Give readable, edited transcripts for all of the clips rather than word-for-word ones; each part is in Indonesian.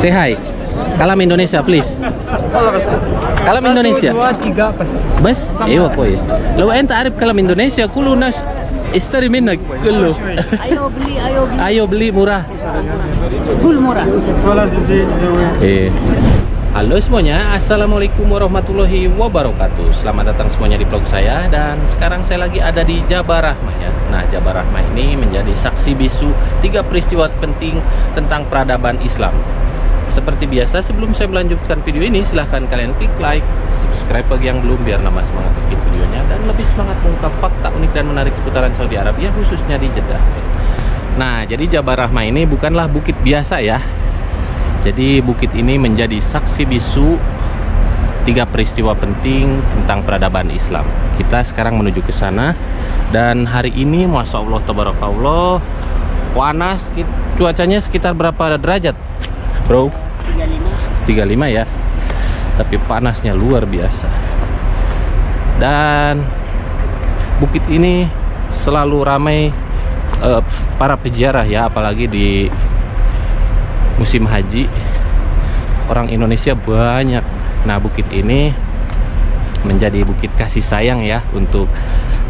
Say hi. Kalam Indonesia, please. Kalam Indonesia. 1, 2, 3 pas. بس ايوه كويس. لو انت عارف كلام اندونيسيا كله ناس اشتري منك كله. Ayo beli murah. Gul murah. Halo semuanya, assalamualaikum warahmatullahi wabarakatuh. Selamat datang semuanya di vlog saya. Dan sekarang saya lagi ada di Jabal Rahmah ya. Nah, Jabal Rahmah ini menjadi saksi bisu 3 peristiwa penting tentang peradaban Islam. Seperti biasa, sebelum saya melanjutkan video ini, silahkan kalian klik like, subscribe bagi yang belum, biar nambah semangat bikin videonya dan lebih semangat mengungkap fakta unik dan menarik seputaran Saudi Arabia, khususnya di Jeddah. Nah, jadi Jabal Rahmah ini bukanlah bukit biasa ya. Jadi bukit ini menjadi saksi bisu 3 peristiwa penting tentang peradaban Islam. Kita sekarang menuju ke sana. Dan hari ini Masya Allah tabarakallah, panas, cuacanya sekitar berapa derajat bro? 35 ya. Tapi panasnya luar biasa. Dan bukit ini selalu ramai para peziarah ya, apalagi di musim haji. Orang Indonesia banyak. Nah, bukit ini menjadi bukit kasih sayang ya untuk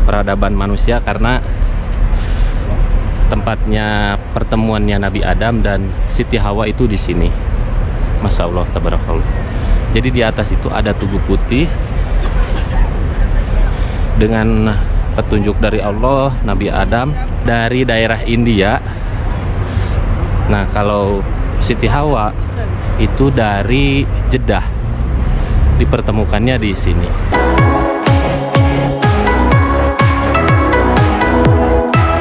peradaban manusia, karena tempatnya pertemuannya Nabi Adam dan Siti Hawa itu di sini. Masya Allah tabarakallah. Jadi di atas itu ada tugu putih dengan petunjuk dari Allah, Nabi Adam dari daerah India. Nah, kalau Siti Hawa itu dari Jeddah, dipertemukannya di sini.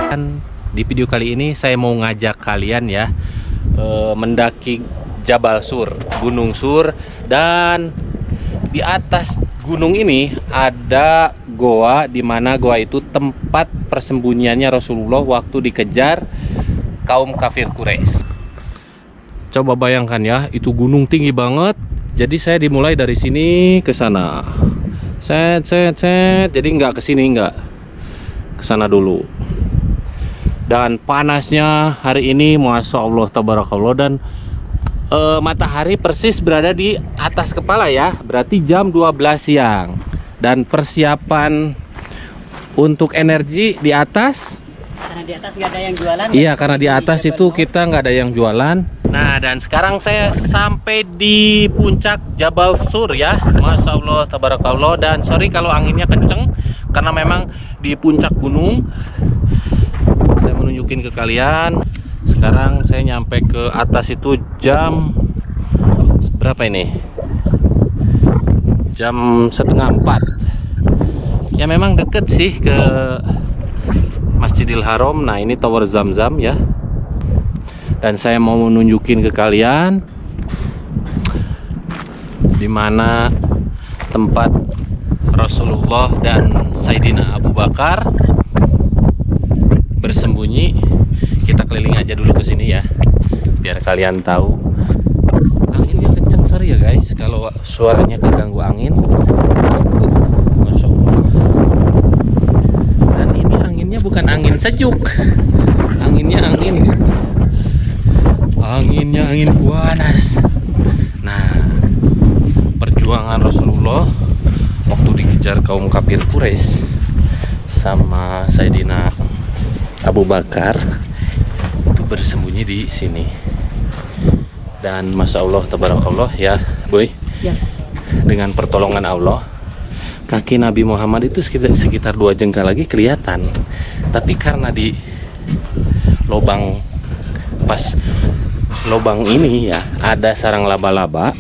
Dan di video kali ini saya mau ngajak kalian ya mendaki Jabal Sur, Gunung Sur. Dan di atas gunung ini ada goa, di mana goa itu tempat persembunyiannya Rasulullah waktu dikejar kaum kafir Quraisy. Coba bayangkan ya, itu gunung tinggi banget. Jadi saya dimulai dari sini ke sana. Set. Jadi nggak ke sini, nggak ke sana dulu. Dan panasnya hari ini Masya Allah tabarakallah. Dan matahari persis berada di atas kepala ya. Berarti jam 12 siang. Dan persiapan untuk energi di atas. Karena di atas nggak ada yang jualan. Iya, karena di atas itu kita nggak ada yang jualan. Nah, dan sekarang saya sampai di puncak Jabal Sur ya. Masya Allah tabarakallah. Dan sorry kalau anginnya kenceng, karena memang di puncak gunung. Saya menunjukin ke kalian. Sekarang saya nyampe ke atas itu jam berapa ini? Jam 3:30. Ya memang deket sih ke Masjidil Haram. Nah, ini Tower Zamzam ya. Dan saya mau menunjukin ke kalian di mana tempat Rasulullah dan Sayyidina Abu Bakar bersembunyi. Kita keliling aja dulu ke sini ya, biar kalian tahu. Anginnya kenceng, sorry ya guys kalau suaranya keganggu angin. Masya Allah. Dan ini anginnya bukan angin sejuk, anginnya angin panas. Nah, perjuangan Rasulullah waktu dikejar kaum kafir Quraisy sama Sayyidina Abu Bakar itu bersembunyi di sini. Dan Masya Allah tabarakallah ya boy ya. Dengan pertolongan Allah, kaki Nabi Muhammad itu sekitar 2 jengkal lagi kelihatan. Tapi karena di lubang, pas lubang ini ya, ada sarang laba-laba.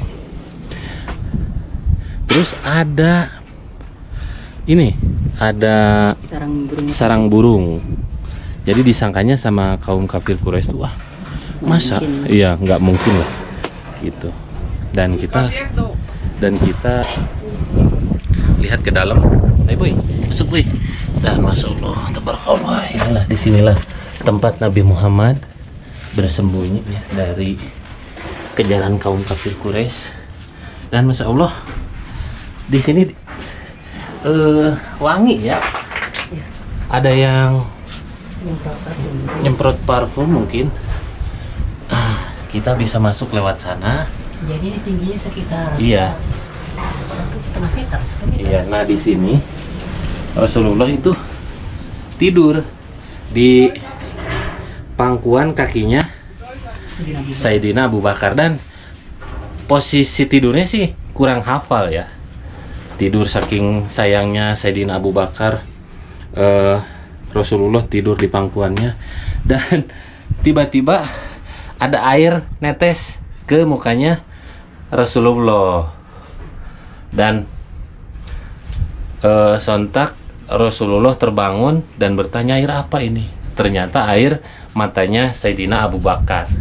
Terus ada ini, ada sarang burung. Jadi disangkanya sama kaum kafir Quraisy tuh, wah masa iya nggak mungkin lah gitu. Dan kita lihat ke dalam. Ayo boy, masuk boy. Dan Masya Allah tabarakallah, inilah disinilah tempat Nabi Muhammad bersembunyi ya, dari kejaran kaum kafir Quraisy. Dan Masya Allah di sini wangi ya. Ada yang nyemprot parfum mungkin. kita bisa masuk lewat sana. Jadi ini tingginya sekitar Iya. 1,5 meter. Iya, nah di sini Rasulullah itu tidur di pangkuan kakinya Sayyidina Abu Bakar, dan posisi tidurnya sih kurang hafal ya. Tidur saking sayangnya Sayyidina Abu Bakar, Rasulullah tidur di pangkuannya, dan tiba-tiba ada air netes ke mukanya Rasulullah, dan sontak Rasulullah terbangun dan bertanya, air apa ini? Ternyata air matanya Sayyidina Abu Bakar.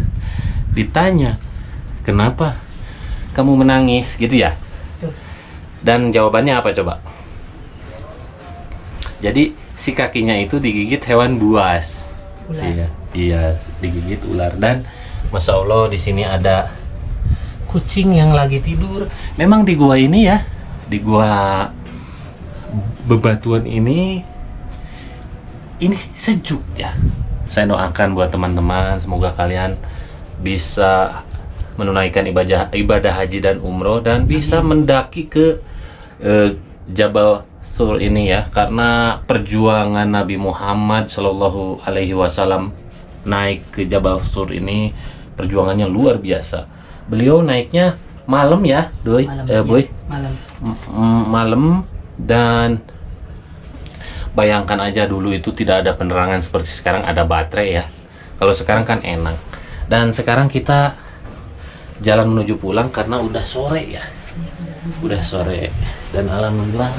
Ditanya, kenapa kamu menangis gitu ya? Dan jawabannya apa coba? Jadi si kakinya itu digigit hewan buas. Ular. Iya, digigit ular. Dan masya Allah di sini ada kucing yang lagi tidur. Memang di gua ini ya, di gua bebatuan ini sejuk ya. Saya doakan buat teman-teman, semoga kalian bisa menunaikan ibadah haji dan umroh dan bisa mendaki ke Jabal Sur ini ya, karena perjuangan Nabi Muhammad Shallallahu Alaihi Wasallam naik ke Jabal Sur ini perjuangannya luar biasa. Beliau naiknya malam ya, Boy. Malam. Malam, dan bayangkan aja dulu itu tidak ada penerangan seperti sekarang, ada baterai ya. Kalau sekarang kan enak. Dan sekarang kita jalan menuju pulang karena udah sore ya. Udah sore, dan alhamdulillah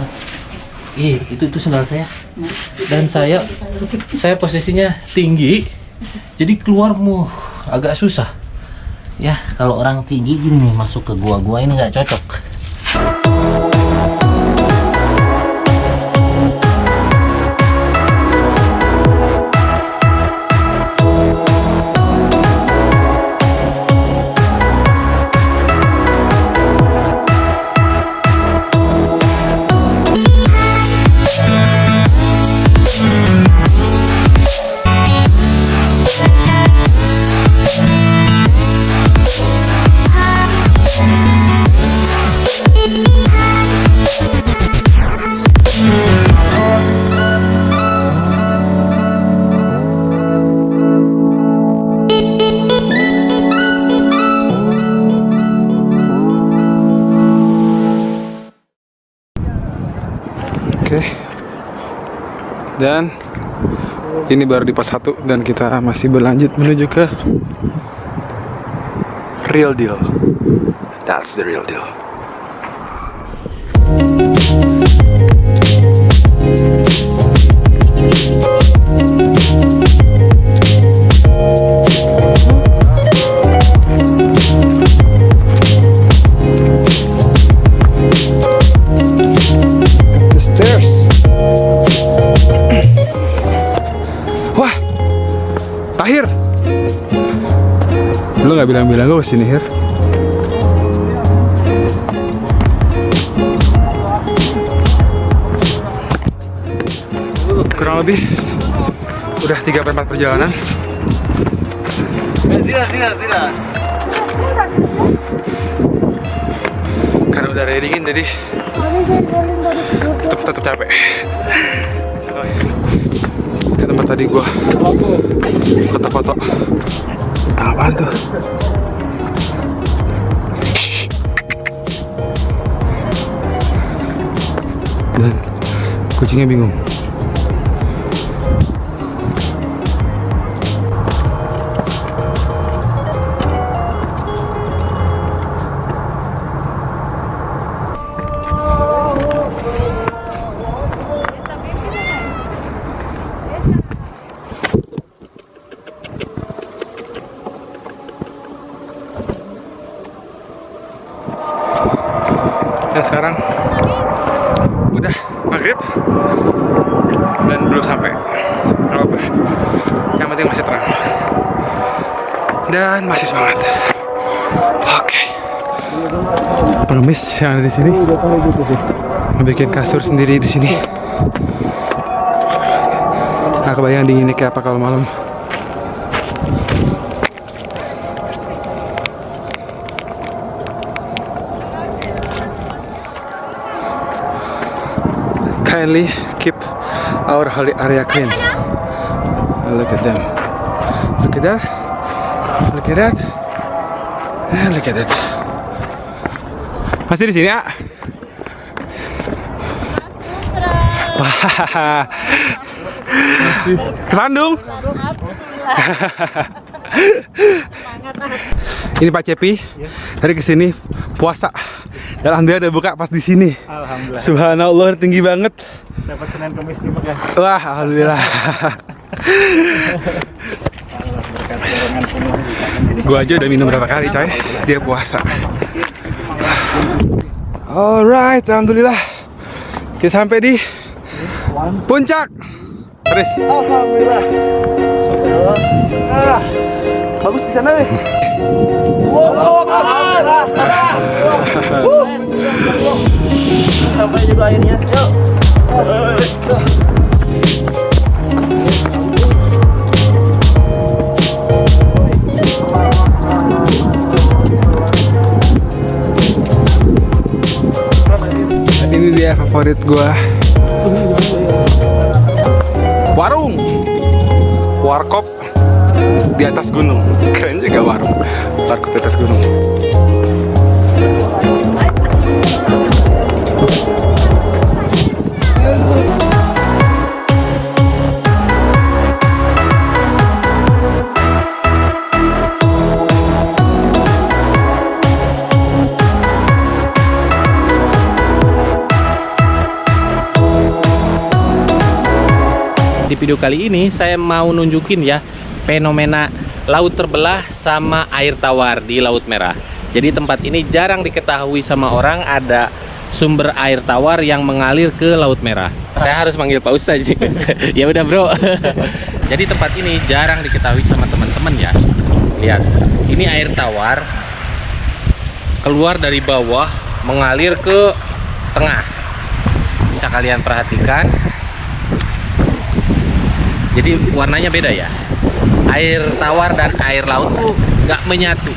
itu sendal saya, dan saya posisinya tinggi, jadi keluar agak susah ya. Kalau orang tinggi gini nih masuk ke gua ini nggak cocok. Oke. Dan ini baru di pos 1 dan kita masih berlanjut menuju ke real deal. That's the real deal. The stairs. Wah, Tahir, lu nggak bilang-bilang lu kesini, Hir? Kurang lebih udah 3/4 perjalanan. Tidak. Karena udah dingin jadi tetap capek. Ke tempat tadi gua foto-foto. Apaan tuh? Dan kucingnya bingung. Dan sekarang udah maghrib dan belum sampai. Gak apa-apa, yang penting masih terang dan masih semangat. Oke. Pengemis yang ada di sini bikin kasur sendiri di sini. Nah, kebayang dinginnya kayak apa kalau malam. kindly keep our holy area clean. Look at them. Look at that. Look at that. And look at that. Masih di sini, ya? Wah. Kesandung. Ini Pak Cepi dari kesini puasa. Dan alhamdulillah udah buka pas di sini. Alhamdulillah. Subhanallah tinggi banget. Dapat Senin Kamis di Mekah. Wah, alhamdulillah. Gua aja udah minum berapa kali, coy. Dia puasa. Alright, alhamdulillah. Kita sampai di puncak. Terus. Alhamdulillah. Bagus di sana, weh. Sampai juga akhirnya. Yuk. Ini dia favorit gua. Warung. Warkop di atas gunung. Keren juga warung. Warkop di atas gunung. Di video kali ini saya mau nunjukin ya fenomena laut terbelah sama air tawar di Laut Merah. Jadi tempat ini jarang diketahui sama orang ada sumber air tawar yang mengalir ke Laut Merah. Saya harus manggil Pak Ustadz. Ya udah bro. Jadi tempat ini jarang diketahui sama teman-teman ya. Lihat, ini air tawar keluar dari bawah mengalir ke tengah. Bisa kalian perhatikan. Jadi warnanya beda ya. Air tawar dan air laut tuh nggak menyatu.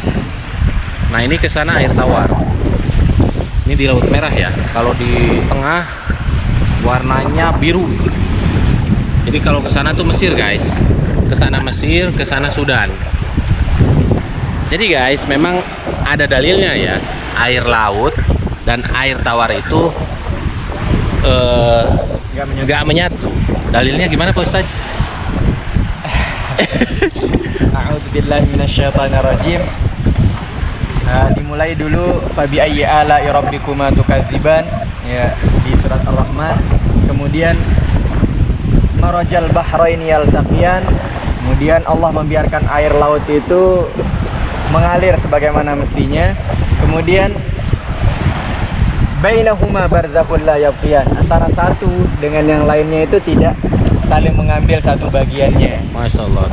Nah ini ke sana air tawar. Ini di Laut Merah ya. Kalau di tengah warnanya biru. Jadi kalau ke sana tuh Mesir guys. Ke sana Mesir, ke sana Sudan. Jadi guys, memang ada dalilnya ya. Air laut dan air tawar itu nggak menyatu. Dalilnya gimana Pak Ustadz? A'udzubillahi minasyaitonirrajim. Dimulai dulu fabi ayyi ala'i rabbikuma tukadziban ya di surat Ar-Rahman. Kemudian marajal bahraini yaltaqiyan. Kemudian Allah membiarkan air laut itu mengalir sebagaimana mestinya. Kemudian bainahuma barzakhul la yabqiyan. Antara satu dengan yang lainnya itu tidak saling mengambil satu bagiannya. Masya Allah.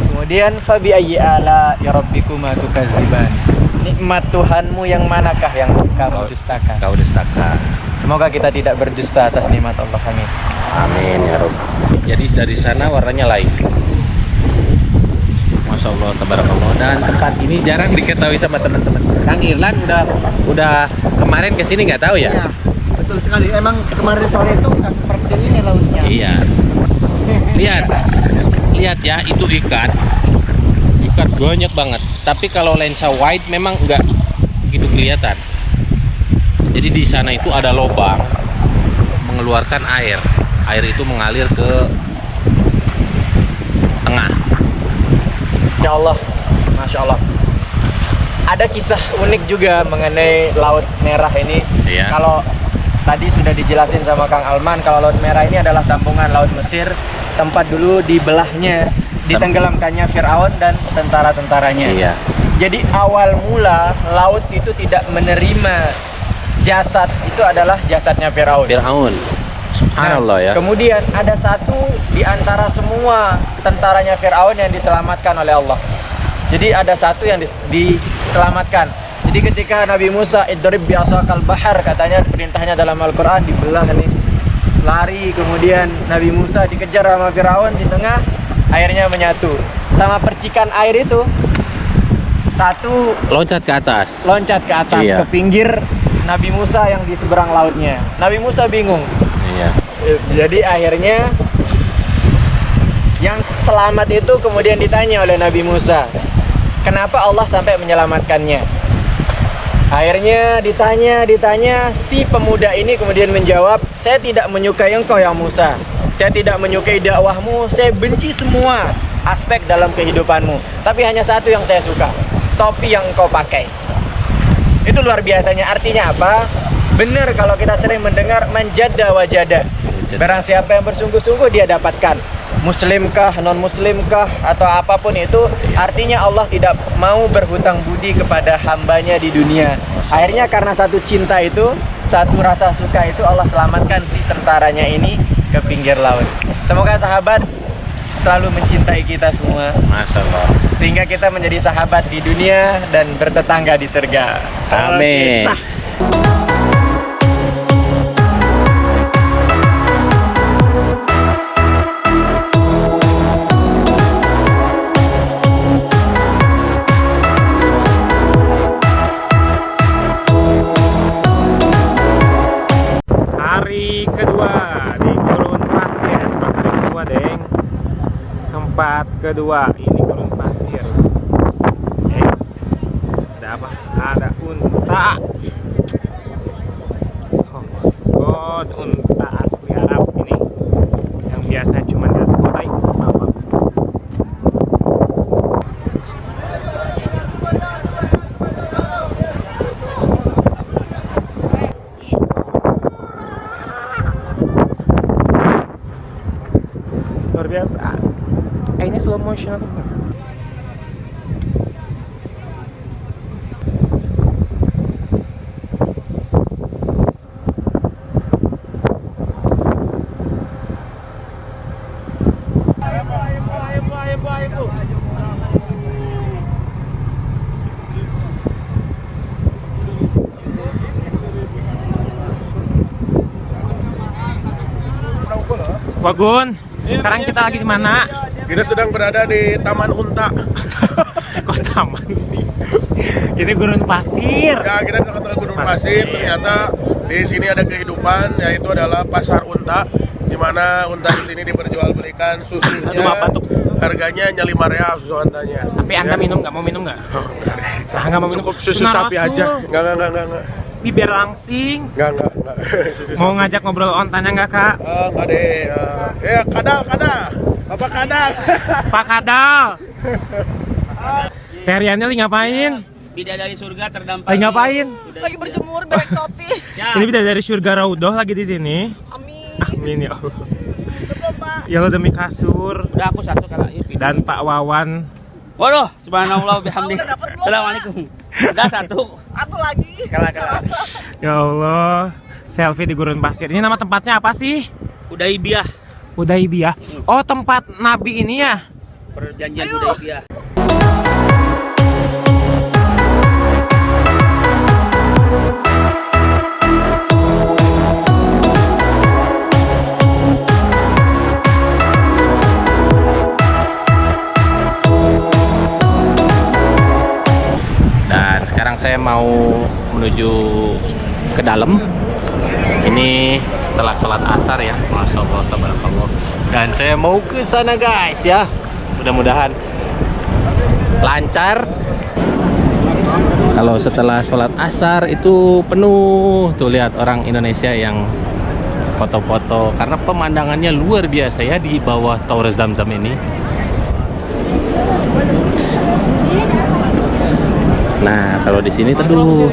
Kemudian fabi ayyi ala ya rabbikuma tukadziban. Nikmat Tuhanmu yang manakah yang kamu dustakan? Kau dustakan. Semoga kita tidak berdusta atas nikmat Allah. Amin. Amin ya Rabb. Jadi dari sana warnanya lain. Masya Allah, tabarakallah. Dan tempat ini jarang diketahui sama teman-teman. Kang Irlan udah kemarin kesini nggak tahu ya? Iya, betul sekali. Emang kemarin sore itu nggak seperti ini lautnya. Iya. Lihat ya, itu ikan banyak banget. Tapi kalau lensa wide memang nggak begitu kelihatan. Jadi di sana itu ada lubang mengeluarkan air. Air itu mengalir ke tengah. Ya Allah, Masya Allah. Ada kisah unik juga mengenai Laut Merah ini. Iya. Kalau tadi sudah dijelasin sama Kang Alman, kalau Laut Merah ini adalah sambungan Laut Mesir, tempat dulu dibelahnya, ditenggelamkannya Fir'aun dan tentara-tentaranya. Iya. Jadi awal mula laut itu tidak menerima jasad, itu adalah jasadnya Fir'aun. Fir'aun. Subhanallah ya. Kemudian ada satu di antara semua tentaranya Fir'aun yang diselamatkan oleh Allah. Jadi ada satu yang diselamatkan. Jadi ketika Nabi Musa idrib bi'asakal bahar, katanya perintahnya dalam Al-Quran, dibelah nih, lari, kemudian Nabi Musa dikejar sama Fir'aun di tengah, airnya menyatu. Sama percikan air itu, satu Loncat ke atas. loncat ke atas, Iya. ke pinggir Nabi Musa yang di seberang lautnya. Nabi Musa bingung. Iya. Jadi akhirnya yang selamat itu kemudian ditanya oleh Nabi Musa, kenapa Allah sampai menyelamatkannya? Akhirnya ditanya, si pemuda ini kemudian menjawab, saya tidak menyukai engkau ya Musa. Saya tidak menyukai dakwahmu, saya benci semua aspek dalam kehidupanmu. Tapi hanya satu yang saya suka, topi yang engkau pakai. Itu luar biasanya. Artinya apa? Benar kalau kita sering mendengar manjada wajada. Barang siapa yang bersungguh-sungguh dia dapatkan. Muslimkah, non-muslimkah, atau apapun itu, artinya Allah tidak mau berhutang budi kepada hambanya di dunia. Akhirnya karena satu cinta itu, satu rasa suka itu, Allah selamatkan si tentaranya ini ke pinggir laut. Semoga sahabat selalu mencintai kita semua, Masya Allah. sehingga kita menjadi sahabat di dunia dan bertetangga di surga. Amin. Oke, sah. Hari kedua di gurun pasir. Hari kedua, Deng. Tempat kedua ini gurun pasir. Ada apa? Ada unta. Oh my god, unta asli Arab ini. Yang biasa cuma di atas kota. Apa? Luar biasa. Ini slow motion atau bukan? Wagun, sekarang kita lagi di mana? Kita sedang berada di Taman Unta. Kok taman sih? Ini gurun pasir. Ya, kita di tengah-tengah gunung pasir. Ternyata di sini ada kehidupan, yaitu adalah pasar unta, di mana unta di sini diperjualbelikan susunya. Aduh, apa tuh? Harganya hanya 5 real susu untanya. Tapi Anda minum nggak? Mau minum nggak? Nah, nggak mau minum. Cukup susu Nah, sapi Rasul. aja. Enggak. Ini biar langsing. Enggak. Susu Mau sapi. ngajak ngobrol ontanya nggak, Kak? Enggak deh. Ya, kadal. Bapak kadal. Pak Kadal. Teriannya lagi ngapain? Bidadari surga terdampar. Lagi ngapain? Lagi berjemur bereksotis. Ini dari surga Raudhah lagi di sini. Amin. Amin ya Allah. Betul, Pak. Ya Allah demi kasur Udah aku satu kalau dan Pak Wawan. Waduh, subhanallah bihamdi. Udah dapet belum, Assalamualaikum. Udah satu. Satu lagi. Kalah. Ya Allah, selfie di gurun pasir. Ini nama tempatnya apa sih? Udaibiyah. Udaibiyah. Oh, tempat Nabi ini ya? Perjanjian Ayo. Udaibiyah. Dan sekarang saya mau menuju ke dalam. Ini setelah sholat asar ya, Masya Allah, tabarakallah. Dan saya mau ke sana guys ya. Mudah-mudahan lancar. Kalau setelah sholat asar itu penuh tuh, lihat orang Indonesia yang foto-foto karena pemandangannya luar biasa ya di bawah Tower Zamzam ini. Nah, kalau di sini teduh.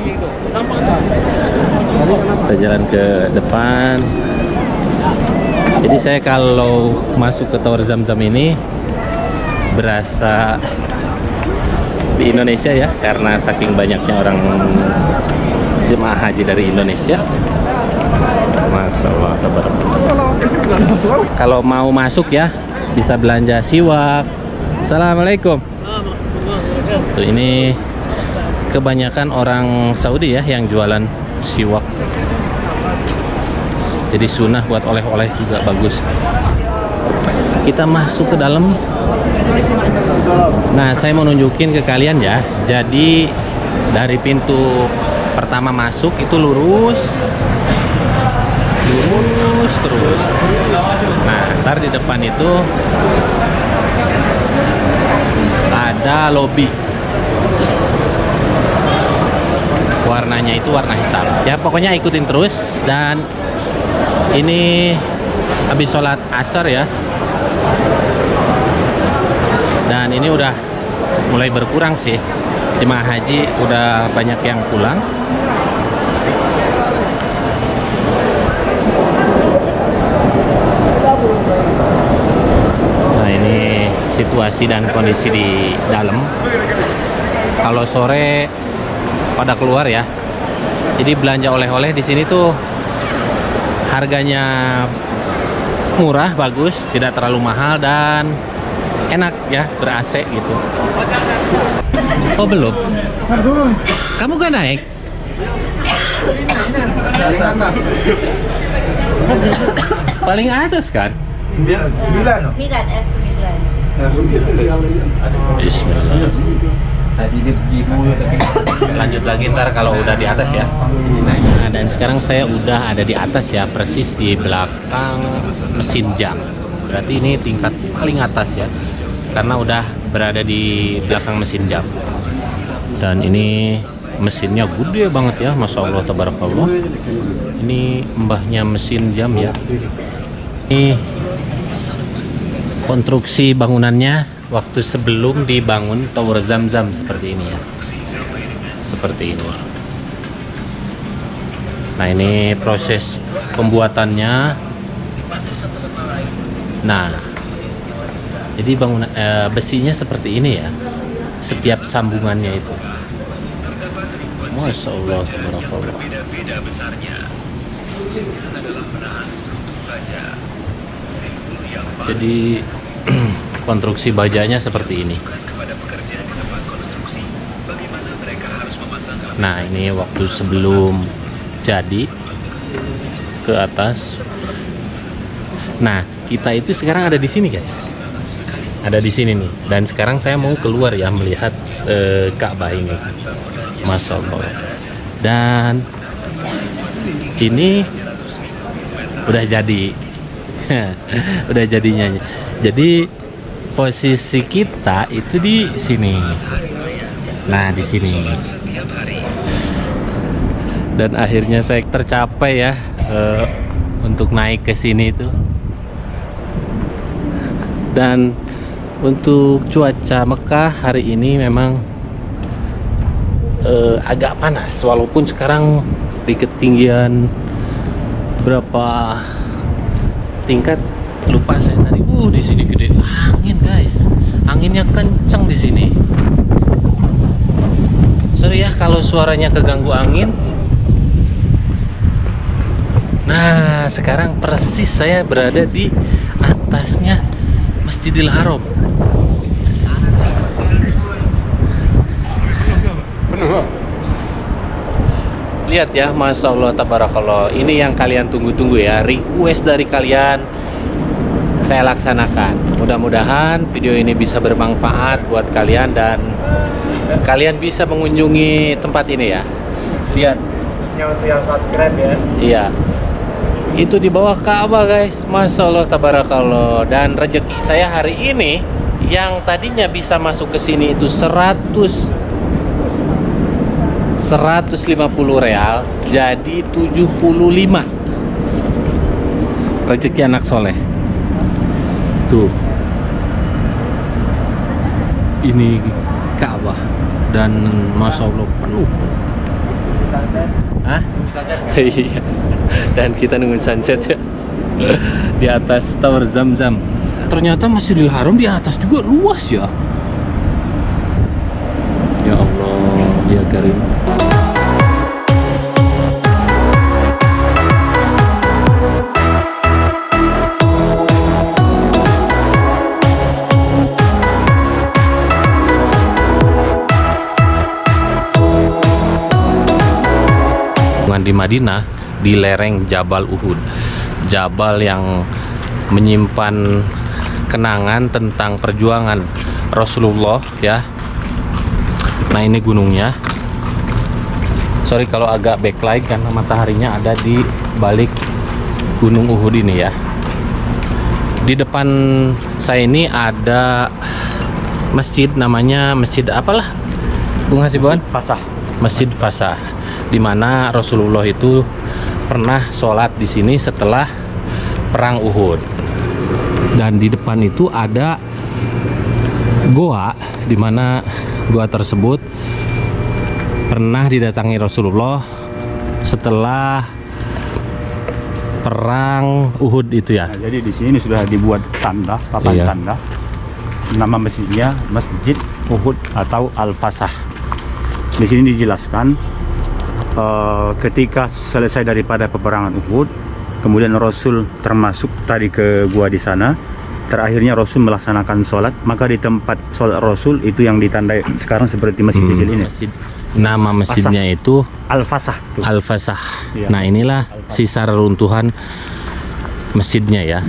Kita jalan ke depan. Jadi saya kalau masuk ke Tower Zamzam ini berasa di Indonesia ya, karena saking banyaknya orang jemaah haji dari Indonesia. Masya Allah, tabarakallah. Kalau mau masuk ya bisa belanja siwak. Assalamualaikum. Tuh, ini kebanyakan orang Saudi ya yang jualan siwak. Jadi sunnah buat oleh-oleh juga bagus. Kita masuk ke dalam. Nah, saya mau nunjukin ke kalian ya. Jadi dari pintu pertama masuk itu lurus, terus. Nah, ntar di depan itu ada lobby. Warnanya itu warna hitam. Ya pokoknya ikutin terus. Dan ini habis sholat asar ya. Dan ini udah mulai berkurang sih. Jemaah haji udah banyak yang pulang. Nah, ini situasi dan kondisi di dalam. Kalau sore pada keluar ya. Jadi belanja oleh-oleh di sini tuh harganya murah, bagus, tidak terlalu mahal dan enak ya, ber-AC gitu. Oh belum? Kamu gak naik? Paling atas kan? 9. Bismillah. Lanjut lagi ntar kalau udah di atas ya. Nah, dan sekarang saya udah ada di atas ya, persis di belakang mesin jam. Berarti ini tingkat paling atas ya, karena udah berada di belakang mesin jam. Dan ini mesinnya gede banget ya, Masya Allah, tabarakallah. Ini mbahnya mesin jam ya. Ini konstruksi bangunannya waktu sebelum dibangun Tower Zam-Zam seperti ini ya, seperti ini. Nah, ini proses pembuatannya. Nah, jadi bangunan besinya seperti ini ya, setiap sambungannya itu. Masya Allah, tabarakallah. Jadi konstruksi bajanya seperti ini. Nah, ini waktu sebelum jadi ke atas. Nah, kita itu sekarang ada di sini guys, ada di sini nih. Dan sekarang saya mau keluar ya, melihat Ka'bah ini, Masya Allah. Dan ini udah jadi. Udah jadinya. Jadi posisi kita itu di sini. Nah, di sini. Dan akhirnya saya tercapai ya, untuk naik ke sini itu. Dan untuk cuaca Mekah hari ini memang agak panas, walaupun sekarang di ketinggian berapa tingkat lupa saya tadi. Di sini gede angin guys, anginnya kenceng di sini. Sorry ya kalau suaranya keganggu angin. Nah, sekarang persis saya berada di atasnya Masjidil Haram. Lihat ya, Masya Allah, tabarakallah. Ini yang kalian tunggu-tunggu ya, request dari kalian saya laksanakan. Mudah-mudahan video ini bisa bermanfaat buat kalian dan kalian bisa mengunjungi tempat ini ya. Lihat, Untuk yang subscribe ya. iya, itu di bawah Ka'bah guys. Masya Allah, tabarakallah. Dan rezeki saya hari ini yang tadinya bisa masuk ke sini itu 150 real jadi 75. Rezeki anak soleh. Tuh, ini Ka'bah dan Masya Allah penuh. Hah? Iya. Dan kita nungguin sunset ya di atas Tower Zam-Zam. Ternyata Masjidil Haram di atas juga luas ya. Ya Allah, ya Karim. Di Madinah, di lereng Jabal Uhud, jabal yang menyimpan kenangan tentang perjuangan Rasulullah ya. Nah, ini gunungnya. Sorry kalau agak backlight karena mataharinya ada di balik Gunung Uhud ini ya. Di depan saya ini ada masjid, namanya masjid apalah Bung Hasibuan? Fasah. Masjid Fasah, di mana Rasulullah itu pernah sholat di sini setelah perang Uhud. Dan di depan itu ada goa, di mana goa tersebut pernah didatangi Rasulullah setelah perang Uhud itu ya. Nah, jadi di sini sudah dibuat tanda, papan Iya. tanda. Nama masjidnya Masjid Uhud atau Al-Fasah. Di sini dijelaskan ketika selesai daripada peperangan Uhud, kemudian Rasul termasuk tadi ke gua di sana. Terakhirnya Rasul melaksanakan sholat, maka di tempat sholat Rasul itu yang ditandai sekarang seperti masjid kecil ini. Nama masjidnya itu Al-Fasah. tuh. Al-Fasah. Iya. Nah, inilah sisa reruntuhan masjidnya ya.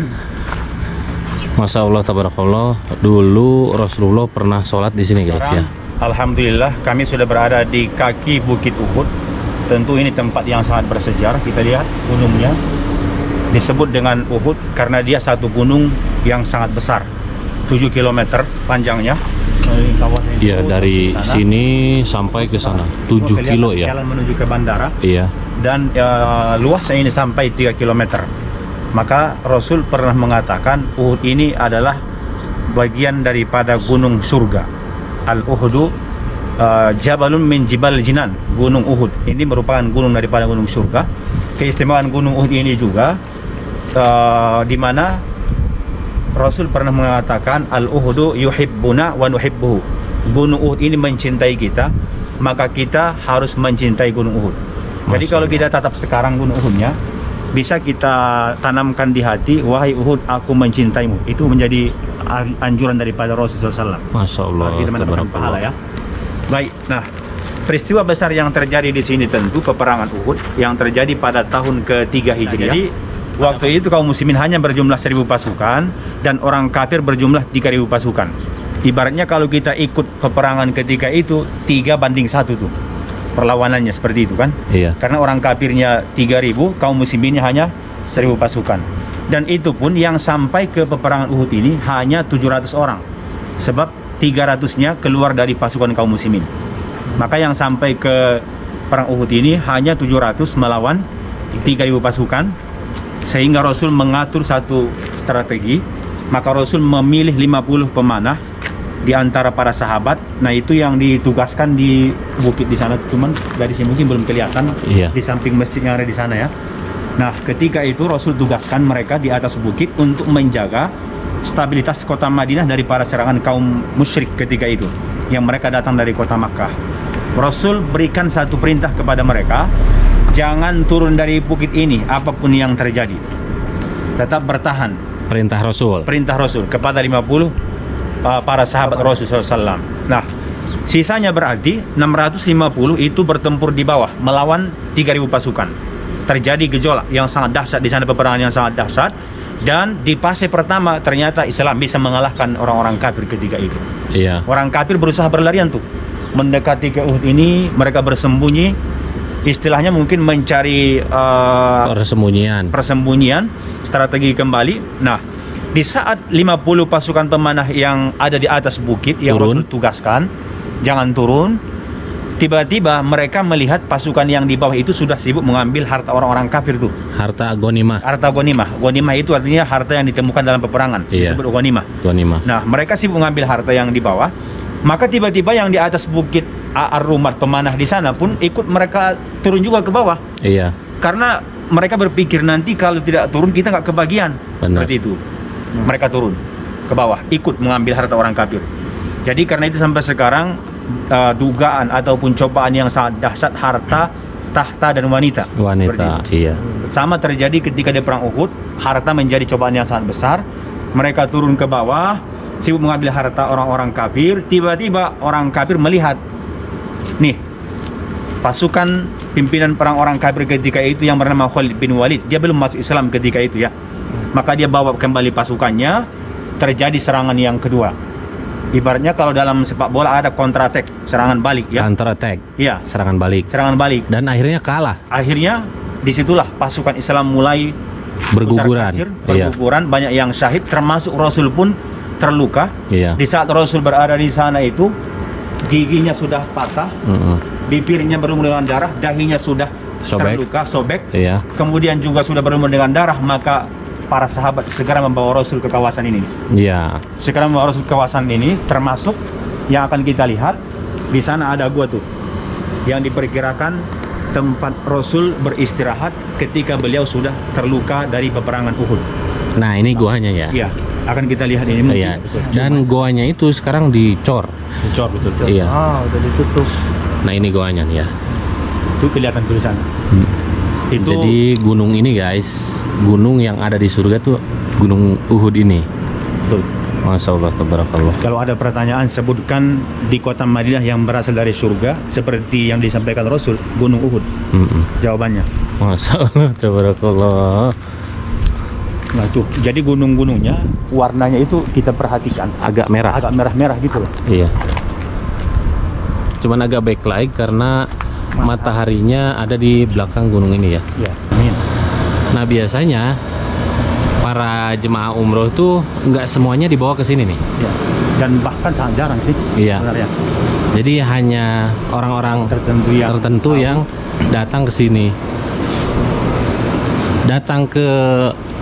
Masya Allah, tabarakallah. Dulu Rasulullah pernah sholat di sini guys ya. Alhamdulillah kami sudah berada di kaki Bukit Uhud. Tentu ini tempat yang sangat bersejarah. Kita lihat gunungnya disebut dengan Uhud karena dia satu gunung yang sangat besar, 7 km panjangnya. Iya, dari sini sampai ke sana 7 kilo ya. Jalan menuju ke bandara Iya. dan luasnya ini sampai 3 km. Maka Rasul pernah mengatakan Uhud ini adalah bagian daripada gunung surga. Al-Uhudu Jabalun min Jibal Jinan, gunung Uhud. Ini merupakan gunung daripada gunung surga. Keistimewaan gunung Uhud ini juga di mana Rasul pernah mengatakan Al-Uhudu yuhibbuna wa nuhibbuhu. Gunung Uhud ini mencintai kita, maka kita harus mencintai gunung Uhud. Jadi kalau kita tatap sekarang gunung Uhudnya, bisa kita tanamkan di hati, wahai Uhud, aku mencintaimu. Itu menjadi anjuran daripada Rasulullah SAW. Masya Allah, Kita mendapatkan pahala tabarakallah. ya. Baik, nah peristiwa besar yang terjadi di sini tentu peperangan Uhud yang terjadi pada tahun ke-3 Hijriah. Jadi waktu itu kaum muslimin hanya berjumlah 1000 pasukan dan orang kafir berjumlah 3000 pasukan. Ibaratnya kalau kita ikut peperangan ketika itu 3-1 tuh perlawanannya, seperti itu kan. Iya. Karena orang kafirnya 3000, kaum musliminnya hanya 1000 pasukan. Dan itu pun yang sampai ke peperangan Uhud ini hanya 700 orang. Sebab 300-nya keluar dari pasukan kaum muslimin. Maka yang sampai ke perang Uhud ini hanya 700 melawan 3000 pasukan. Sehingga Rasul mengatur satu strategi. Maka Rasul memilih 50 pemanah di antara para sahabat. Nah, itu yang ditugaskan di bukit di sana, cuman dari sini mungkin belum kelihatan. Iya. Di samping masjid yang ada di sana ya. Nah, ketika itu Rasul tugaskan mereka di atas bukit untuk menjaga stabilitas kota Madinah dari para serangan kaum musyrik ketika itu yang mereka datang dari kota Makkah. Rasul berikan satu perintah kepada mereka, jangan turun dari bukit ini apapun yang terjadi. Tetap bertahan. Perintah Rasul. Perintah Rasul kepada 50 para sahabat Rasul SAW. Nah, sisanya berarti 650 itu bertempur di bawah melawan 3000 pasukan. Terjadi gejolak yang sangat dahsyat di sana, peperangan yang sangat dahsyat. Dan di fase pertama ternyata Islam bisa mengalahkan orang-orang kafir ketika itu. Iya. Orang kafir berusaha berlarian tuh mendekati ke Uhud ini, mereka bersembunyi. Istilahnya mungkin mencari persembunyian, strategi kembali. Nah, di saat 50 pasukan pemanah yang ada di atas bukit yang Turun. Rasul tugaskan jangan turun, tiba-tiba mereka melihat pasukan yang di bawah itu sudah sibuk mengambil harta orang-orang kafir tuh. Harta gonimah. Harta gonimah. Gonimah itu artinya harta yang ditemukan dalam peperangan. Iya. Disebut gonimah. Gonimah. Nah, mereka sibuk mengambil harta yang di bawah. Maka tiba-tiba yang di atas bukit Ar-Rumat pemanah di sana pun ikut mereka turun juga ke bawah. Iya. Karena mereka berpikir nanti kalau tidak turun kita nggak kebagian. Benar. Seperti itu. Mereka turun ke bawah, ikut mengambil harta orang kafir. Jadi karena itu sampai sekarang dugaan ataupun cobaan yang sangat dahsyat harta, tahta dan wanita. Wanita, Seperti itu. iya. Sama terjadi ketika di perang Uhud, harta menjadi cobaan yang sangat besar. Mereka turun ke bawah, sibuk mengambil harta orang-orang kafir. Tiba-tiba orang kafir melihat, nih, pasukan pimpinan perang orang kafir ketika itu yang bernama Khalid bin Walid. Dia belum masuk Islam ketika itu ya. Maka dia bawa kembali pasukannya, terjadi serangan yang kedua. Ibaratnya kalau dalam sepak bola ada counter attack, serangan balik ya. Counter attack. Iya, Serangan balik. serangan balik. Dan akhirnya kalah. Akhirnya disitulah pasukan Islam mulai Berguguran. Kucar-kacir, Iya. berguguran, banyak yang syahid, termasuk Rasul pun terluka. Iya. Di saat Rasul berada di sana itu, giginya sudah patah, bibirnya berlumur dengan darah, dahinya sudah Sobek. terluka, sobek. Iya. Kemudian juga sudah berlumur dengan darah, maka para sahabat segera membawa Rasul ke kawasan ini. Iya. Segera membawa Rasul ke kawasan ini, termasuk yang akan kita lihat di sana ada gua tuh, yang diperkirakan tempat Rasul beristirahat ketika beliau sudah terluka dari peperangan Uhud. Nah, ini goanya ya. Iya, akan kita lihat ini. mungkin. Iya. Betul. Dan goanya itu sekarang dicor. Dicor, betul. Iya. Udah ditutup. Nah, ini goanya nih ya. Itu kelihatan tulisannya. Itu Jadi gunung ini guys, gunung yang ada di surga tuh Gunung Uhud ini. betul. Masya Allah, tabarakallah. Kalau ada pertanyaan, sebutkan di kota Madinah yang berasal dari surga seperti yang disampaikan Rasul, Gunung Uhud. Jawabannya. Masya Allah, tabarakallah. Nah tuh, jadi gunung-gunungnya warnanya itu kita perhatikan Agak merah. agak merah-merah gitu loh. Iya. Cuman agak backlight karena mataharinya ada di belakang gunung ini ya. Iya, amin. Nah, biasanya para jemaah umroh tuh nggak semuanya dibawa ke sini nih. Ya. Dan bahkan sangat jarang sih. Iya. Sebenarnya. Jadi hanya orang-orang Tertentu yang datang ke sini. Datang ke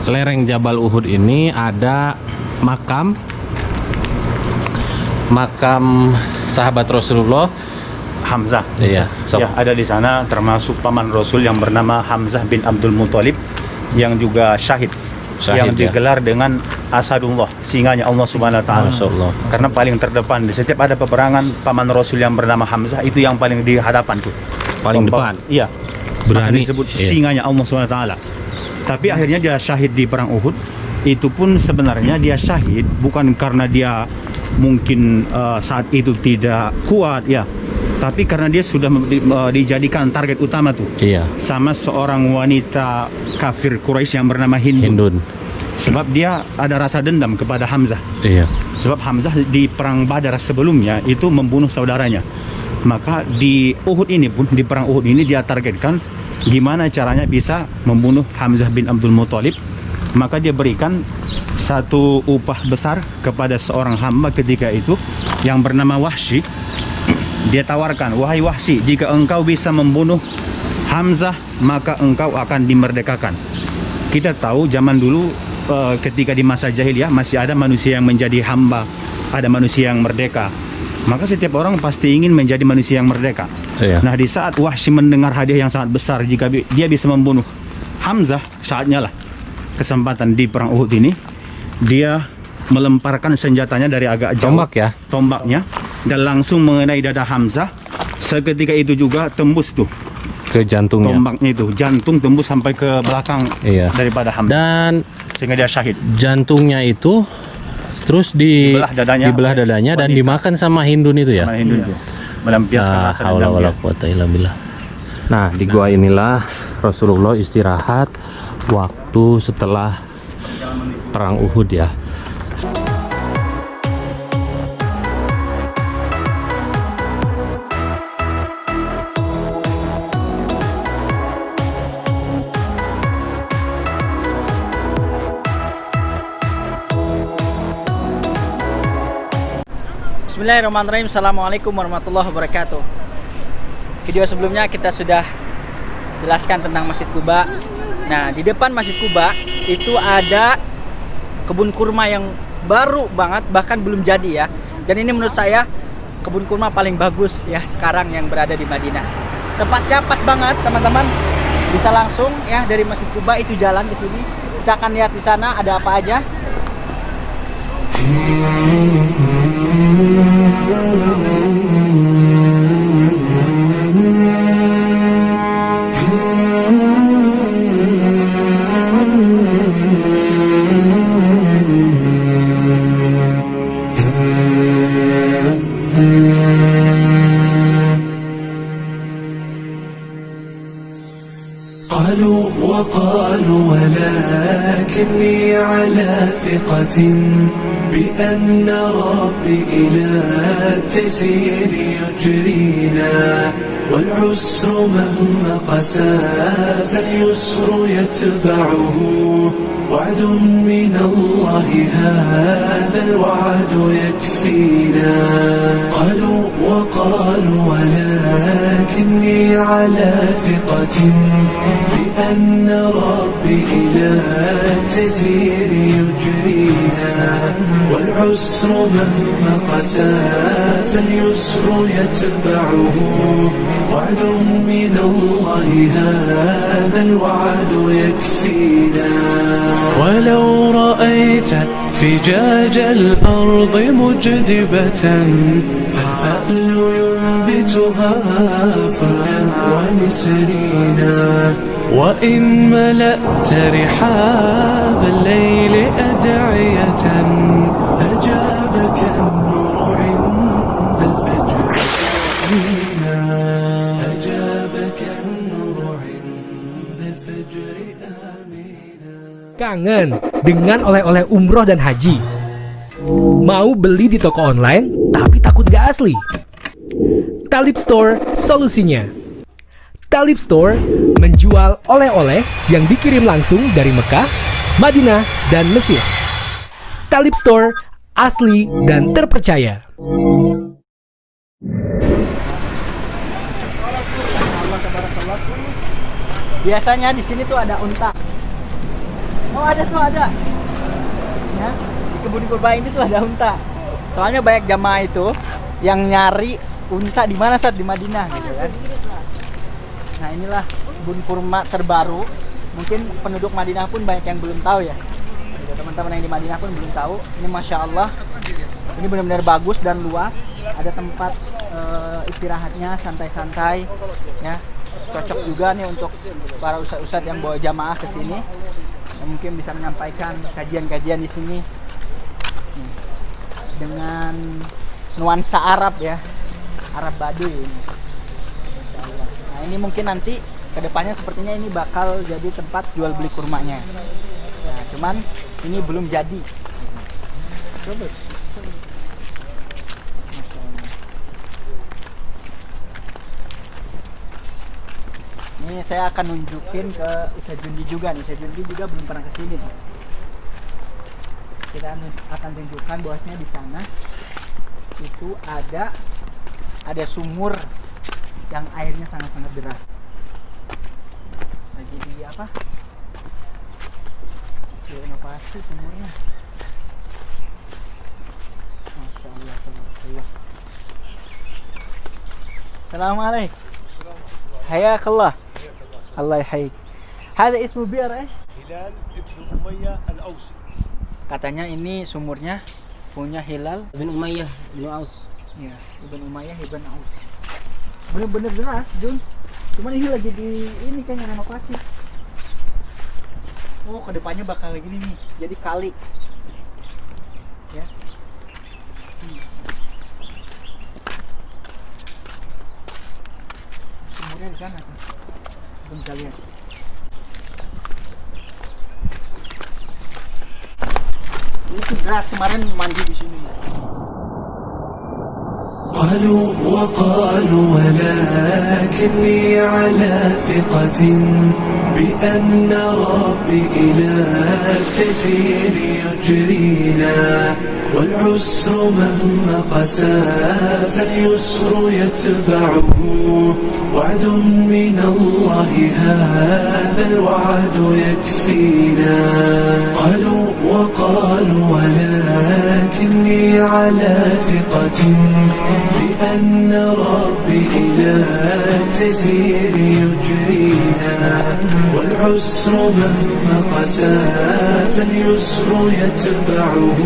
lereng Jabal Uhud ini ada makam sahabat Rasulullah. Hamzah. Iya, sok. Ya, ada di sana termasuk paman Rasul yang bernama Hamzah bin Abdul Muthalib yang juga syahid yang ya. digelar dengan Asadullah, singanya Allah Subhanahu wa taala. Masya Allah. Karena paling terdepan di setiap ada peperangan, paman Rasul yang bernama Hamzah itu yang paling di hadapan tuh. Paling Tombak. depan. Iya. Berani. Maka disebut Iya. singanya Allah Subhanahu wa taala. Tapi akhirnya dia syahid di perang Uhud. Itu pun sebenarnya dia syahid bukan karena dia mungkin saat itu tidak kuat ya, tapi karena dia sudah dijadikan target utama tuh Iya. sama seorang wanita kafir Quraisy yang bernama Hindun. Sebab dia ada rasa dendam kepada Hamzah. Iya. Sebab Hamzah di perang Badar sebelumnya itu membunuh saudaranya. Maka di Uhud ini pun, di perang Uhud ini dia targetkan gimana caranya bisa membunuh Hamzah bin Abdul Muthalib. Maka dia berikan satu upah besar kepada seorang hamba ketika itu yang bernama Wahsy. Dia tawarkan, wahai Wahsy, jika engkau bisa membunuh Hamzah maka engkau akan dimerdekakan. Kita tahu zaman dulu ketika di masa jahiliyah masih ada manusia yang menjadi hamba, ada manusia yang merdeka. Maka setiap orang pasti ingin menjadi manusia yang merdeka. Iya. Nah, di saat Wahsy mendengar hadiah yang sangat besar jika dia bisa membunuh Hamzah, saatnya lah kesempatan di perang Uhud ini dia melemparkan senjatanya dari agak jauh, Tombak ya. tombaknya, dan langsung mengenai dada Hamzah. Seketika itu juga tembus tuh Ke jantungnya. tombaknya itu, jantung tembus sampai ke belakang Iya. daripada Hamzah Dan sehingga dia syahid. jantungnya itu terus Dibelah dadanya dibelah oleh dadanya dan wanita. dimakan sama Hindun itu ya. Sama Hindu itu melampiaskan Nah, rasa haula wala dendamnya. quwata illa billah. Nah, di gua inilah Rasulullah istirahat waktu setelah perang Uhud ya. Bismillahirrahmanirrahim. Assalamualaikum warahmatullahi wabarakatuh. Video sebelumnya kita sudah jelaskan tentang Masjid Quba. Nah, di depan Masjid Quba itu ada kebun kurma yang baru banget, bahkan belum jadi ya. Dan ini menurut saya kebun kurma paling bagus ya sekarang yang berada di Madinah. Tempatnya pas banget, teman-teman. Bisa langsung ya dari Masjid Quba itu jalan ke sini. Kita akan lihat di sana ada apa aja. قالوا وقالوا ولكني على ثقة بأن ربي إلى التيسير يجرينا والعسر مهما قسى فاليسر يتبعه وعد من الله هذا الوعد يكفينا قالوا وقالوا ولكني على ثقة بأن ربي إلى التسير يجرينا والعسر مهما قسى فاليسر يتبعه وعد من الله هذا الوعد يكفينا ولو رأيت فجاج الأرض مجدبة فالفأل ينبتها فلا ويسرينا وإن ملأت رحاب الليل أدعية أجابك النور عند الفجر آمينا أجابك النور عند الفجر آمينا. Kangen dengan oleh-oleh umroh dan haji? Mau beli di toko online tapi takut gak asli? Talib Store solusinya. Talib Store menjual oleh-oleh yang dikirim langsung dari Mekah, Madinah, dan Mesir. Talib Store asli dan terpercaya. Biasanya di sini tuh ada unta. Oh ada tuh ada. Ya, di kebun kurma ini tuh ada unta. Soalnya banyak jamaah itu yang nyari unta di mana saat di Madinah gitu kan. Nah inilah kebun kurma terbaru. Mungkin penduduk Madinah pun banyak yang belum tahu ya. Gitu, teman-teman yang di Madinah pun belum tahu. Ini masya Allah. Ini benar-benar bagus dan luas. Ada tempat istirahatnya santai-santai. Ya, cocok juga nih untuk para ustadz-ustadz yang bawa jamaah ke sini. Yang mungkin bisa menyampaikan kajian-kajian di sini dengan nuansa Arab ya, Arab Baduy. Nah ini mungkin nanti kedepannya sepertinya ini bakal jadi tempat jual beli kurmanya. Nah, cuman ini belum jadi. Coba. Ini saya akan nunjukin ke Ustaz Jundi juga nih. Ustaz Jundi juga belum pernah kesini. Kita akan tunjukkan bahwasanya di sana itu ada sumur yang airnya sangat-sangat deras. Lagi di apa? Direnovasi sumurnya. Masya Allah, tabarakallah. Assalamualaikum. Hayakallah. Allah yahayik. Hada ismu biar es? Hilal Ibn Umayyah Al-Ausi. Katanya ini sumurnya punya Hilal Ibn Umayyah Ibn Aus. Ya, Ibn Umayyah Ibn Aus. Bener-bener deras, Jun. Cuman ini lagi di ini kayaknya renovasi. Oh, kedepannya bakal gini nih. Jadi kali. Ya. Sumurnya di sana tuh. Bisa lihat. Ini tuh deras, kemarin mandi di sini. قالوا وقالوا ولكني على ثقة بأن ربي إلى التسير يجرينا والعسر مهما قسى فاليسر يتبعه وعد من الله هذا الوعد يكفينا قالوا وقالوا ولكني على ثقة بأن ربي إلى التسير يجرينا والعسر مهما قسى فاليسر يتبعه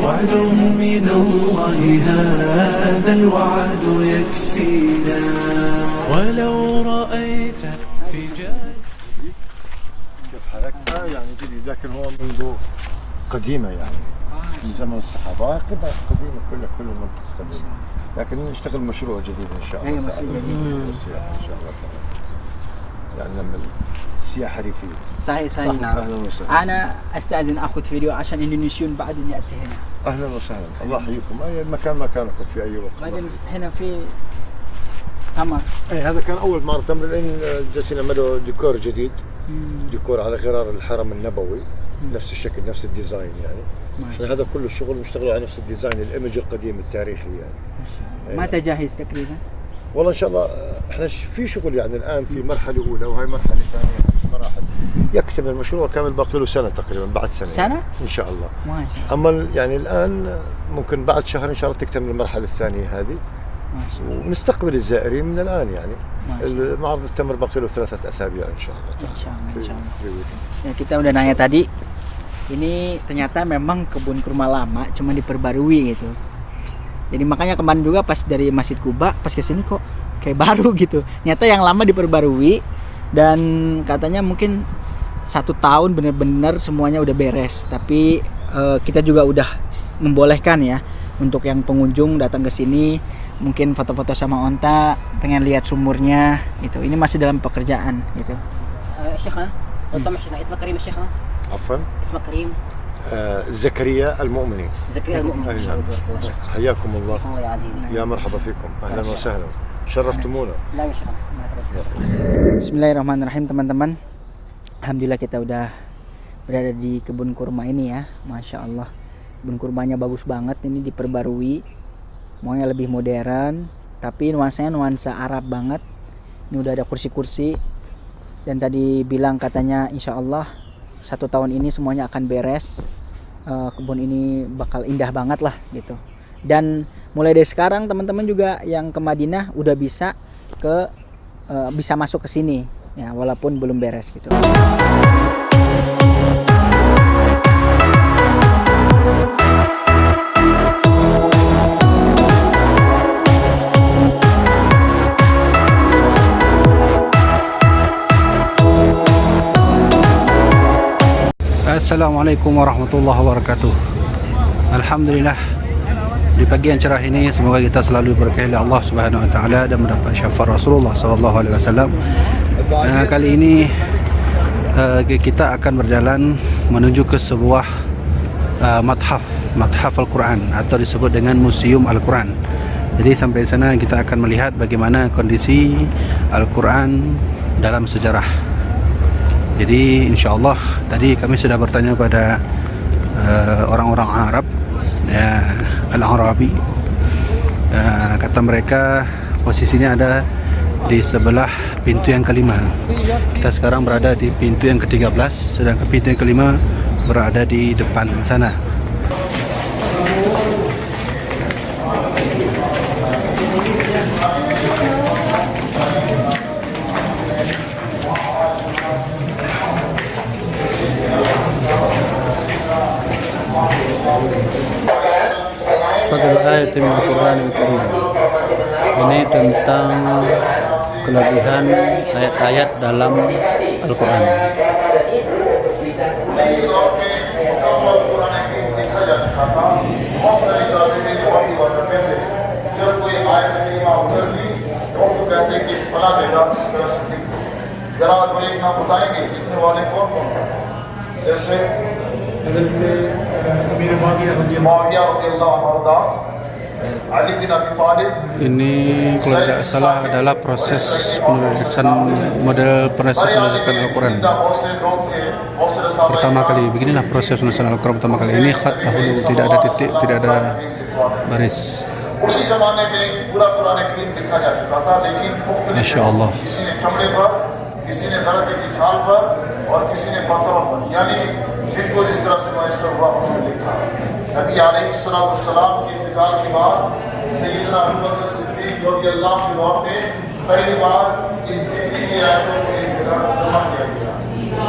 وعد من الله هذا الوعد يكفينا ولو رأيت فجاج. كيف حالك؟ يعني جدي ذاك هو منذ قديمة يعني من زمن الصحابة قديمة كل منطقة قديمة لكن نشتغل مشروع جديد إن شاء الله تعالى السياحة إن شاء الله تعالى يعني نعمل سياحة ريفية صحيح أهلا وسهلا أنا أستأذن أخذ فيديو عشان إندونيسيون بعدين يأتي هنا. أهلا وسهلا الله يحييكم أي مكان مكانكم في أي وقت. بعدين هنا في قمر. هذا كان اول مره تمر، لان جالسين عملوا ديكور جديد، ديكور على غرار الحرم النبوي، نفس الشكل نفس الديزاين يعني. هذا كله الشغل مشتغلوا على نفس الديزاين، الايمج القديم التاريخي يعني. متى جاهز تقريبا؟ والله ان شاء الله احنا في شغل يعني الان في مرحله اولى وهي مرحله ثانيه، 5 مراحل. يكتمل المشروع كامل، باقي له سنه تقريبا، بعد سنه. سنه؟ ان شاء الله. ما شاء الله. اما يعني الان ممكن بعد شهر ان شاء الله تكتمل المرحله الثانيه هذه. ما شاء الله. ونستقبل الزائرين من الان يعني. المعرض التمر باقي له 3 أسابيع ان شاء الله. Ya, kita udah nanya tadi, ini ternyata memang kebun kurma lama, cuma diperbarui gitu. Jadi makanya kemarin juga pas dari Masjid Kuba, pas kesini kok kayak baru gitu. Nyata yang lama diperbarui dan katanya mungkin 1 tahun bener-bener semuanya udah beres. Tapi kita juga udah membolehkan ya untuk yang pengunjung datang ke sini, mungkin foto-foto sama onta, pengen lihat sumurnya gitu. Ini masih dalam pekerjaan gitu. شيخنا لو سمحت اسمك كريم يا شيخنا. عفوا. اسمك كريم. زكريا المؤمني. زكريا المؤمني. حياكم الله. الله يا عزيزي. يا مرحبا فيكم، اهلا وسهلا، شرفتمونا. لا يا شيخنا. Bismillahirrahmanirrahim teman-teman. Alhamdulillah kita udah berada di kebun kurma ini ya. Masya Allah, kebun kurmanya bagus banget. Ini diperbarui, maunya lebih modern, tapi nuansanya nuansa Arab banget. Ini udah ada kursi-kursi. Dan tadi bilang katanya insya Allah 1 tahun ini semuanya akan beres. Kebun ini bakal indah banget lah gitu. Dan mulai dari sekarang teman-teman juga yang ke Madinah udah bisa bisa masuk ke sini ya, walaupun belum beres gitu. Assalamualaikum warahmatullahi wabarakatuh. Alhamdulillah, di pagi yang cerah ini semoga kita selalu berkah oleh Allah Subhanahu wa taala dan mendapat syafaat Rasulullah sallallahu alaihi wasallam. Kali ini kita akan berjalan menuju ke sebuah mathaf Al-Quran atau disebut dengan Museum Al-Quran. Jadi sampai sana kita akan melihat bagaimana kondisi Al-Quran dalam sejarah. Jadi insyaAllah tadi kami sudah bertanya pada orang-orang Arab ya, Al-Arabi, kata mereka posisinya ada di sebelah pintu yang kelima. Kita sekarang berada di pintu yang ke-13, sedangkan pintu yang kelima berada di depan sana. Fadl ayat min Al-Quran Al-Karim. Ini tentang kelebihan ayat-ayat dalam Al-Quran. Ini kalau tidak salah adalah proses penulisan model penulisan Al-Quran pertama kali. Beginilah proses penulisan Al-Quran pertama kali. Ini khat dahulu, tidak ada titik, tidak ada baris. Masya Allah. किसी ने धरती की छाल पर और किसी ने पत्थरों पर, यानी जिनको जिस तरह से मैसर हुआ उन्होंने लिखा। नबी अलैहिस्सलाम के इंतकाल के बाद सैयदना अबू बकर सिद्दीक रज़ियल्लाहु अन्हु के दौर में पहली बार इन की आयतों को जमा किया गया।